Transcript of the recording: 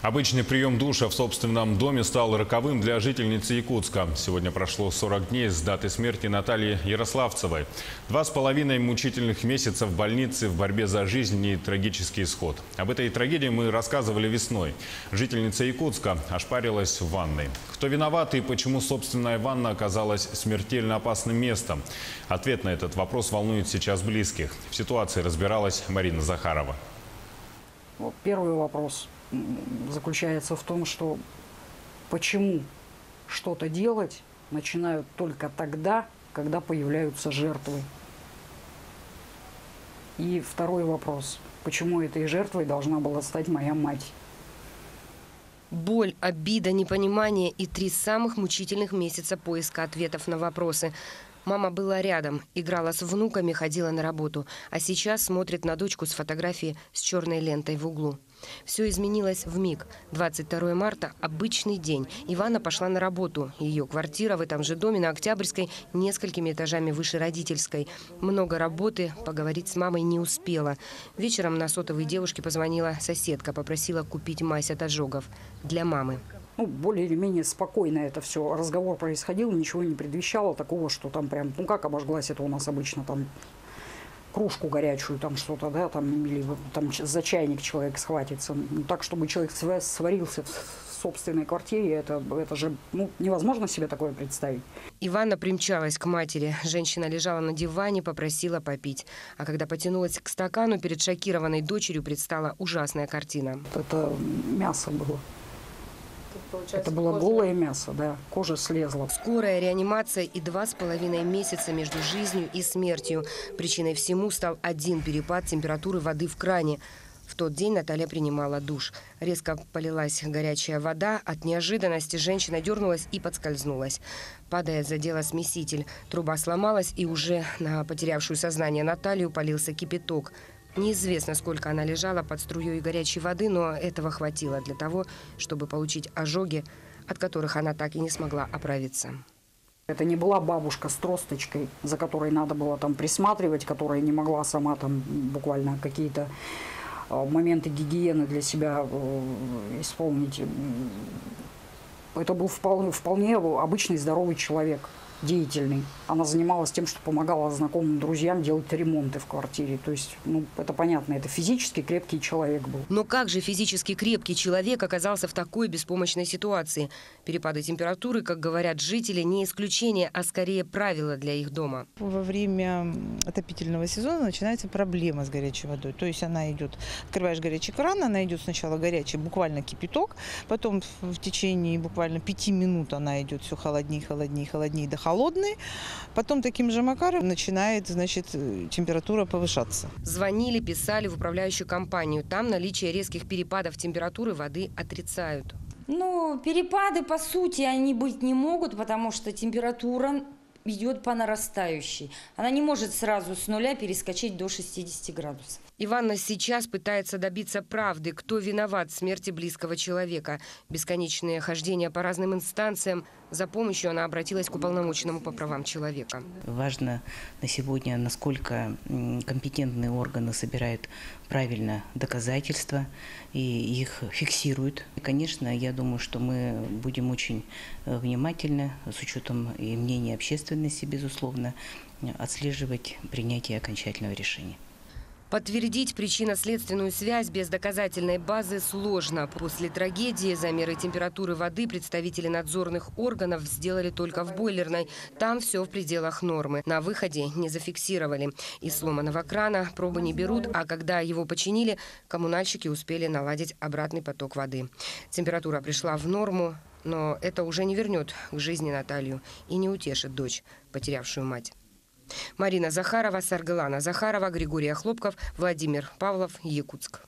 Обычный прием душа в собственном доме стал роковым для жительницы Якутска. Сегодня прошло 40 дней с даты смерти Натальи Ярославцевой. 2,5 мучительных месяца в больнице в борьбе за жизнь и трагический исход. Об этой трагедии мы рассказывали весной. Жительница Якутска ошпарилась в ванной. Кто виноват и почему собственная ванна оказалась смертельно опасным местом? Ответ на этот вопрос волнует сейчас близких. В ситуации разбиралась Марина Захарова. Первый вопрос заключается в том, что почему что-то делать начинают только тогда, когда появляются жертвы. И второй вопрос. Почему этой жертвой должна была стать моя мать? Боль, обида, непонимание и 3 самых мучительных месяца поиска ответов на вопросы. Мама была рядом, играла с внуками, ходила на работу. А сейчас смотрит на дочку с фотографией с черной лентой в углу. Все изменилось вмиг. 22 марта – обычный день. Ивана пошла на работу. Ее квартира в этом же доме на Октябрьской, несколькими этажами выше родительской. Много работы, поговорить с мамой не успела. Вечером на сотовой девушке позвонила соседка, попросила купить мазь от ожогов для мамы. Более или менее спокойно это все. Разговор происходил, ничего не предвещало такого, что там прям, как обожглась, это у нас обычно там кружку горячую, там что-то, да, там, или там за чайник человек схватится. Так, чтобы человек сварился в собственной квартире, это же невозможно себе такое представить. Ивана примчалась к матери. Женщина лежала на диване, попросила попить. А когда потянулась к стакану, перед шокированной дочерью предстала ужасная картина. Это мясо было. Это было голое мясо, да, кожа слезла. Скорая реанимация и 2,5 месяца между жизнью и смертью. Причиной всему стал один перепад температуры воды в кране. В тот день Наталья принимала душ. Резко полилась горячая вода. От неожиданности женщина дернулась и подскользнулась. Падая, задела смеситель. Труба сломалась, и уже на потерявшую сознание Наталью полился кипяток. Неизвестно, сколько она лежала под струей горячей воды, но этого хватило для того, чтобы получить ожоги, от которых она так и не смогла оправиться. Это не была бабушка с тросточкой, за которой надо было там присматривать, которая не могла сама там буквально какие-то моменты гигиены для себя исполнить. Это был вполне обычный здоровый человек. Деятельный. Она занималась тем, что помогала знакомым друзьям делать ремонты в квартире. То есть, это понятно, это физически крепкий человек был. Но как же физически крепкий человек оказался в такой беспомощной ситуации? Перепады температуры, как говорят жители, не исключение, а скорее правило для их дома. Во время отопительного сезона начинается проблема с горячей водой. То есть она идет, открываешь горячий кран, она идет сначала горячий, буквально кипяток, потом в течение буквально 5 минут она идет все холоднее, холоднее, холоднее до холодной. Потом таким же макаром начинает, температура повышаться. Звонили, писали в управляющую компанию. Там наличие резких перепадов температуры воды отрицают. Перепады, по сути, они быть не могут, потому что температура идет по нарастающей. Она не может сразу с нуля перескочить до 60 градусов. Иванна сейчас пытается добиться правды, кто виноват в смерти близкого человека. Бесконечные хождения по разным инстанциям. За помощью она обратилась к уполномоченному по правам человека. Важно на сегодня, насколько компетентные органы собирают правильно доказательства и их фиксируют. И, конечно, я думаю, что мы будем очень внимательно, с учетом и мнения общественности, безусловно, отслеживать принятие окончательного решения. Подтвердить причинно-следственную связь без доказательной базы сложно. После трагедии замеры температуры воды представители надзорных органов сделали только в бойлерной. Там все в пределах нормы. На выходе не зафиксировали. Из сломанного крана пробы не берут, а когда его починили, коммунальщики успели наладить обратный поток воды. Температура пришла в норму, но это уже не вернет к жизни Наталью и не утешит дочь, потерявшую мать. Марина Захарова, Саргылана Захарова, Григорий Хлопков, Владимир Павлов, Якутск.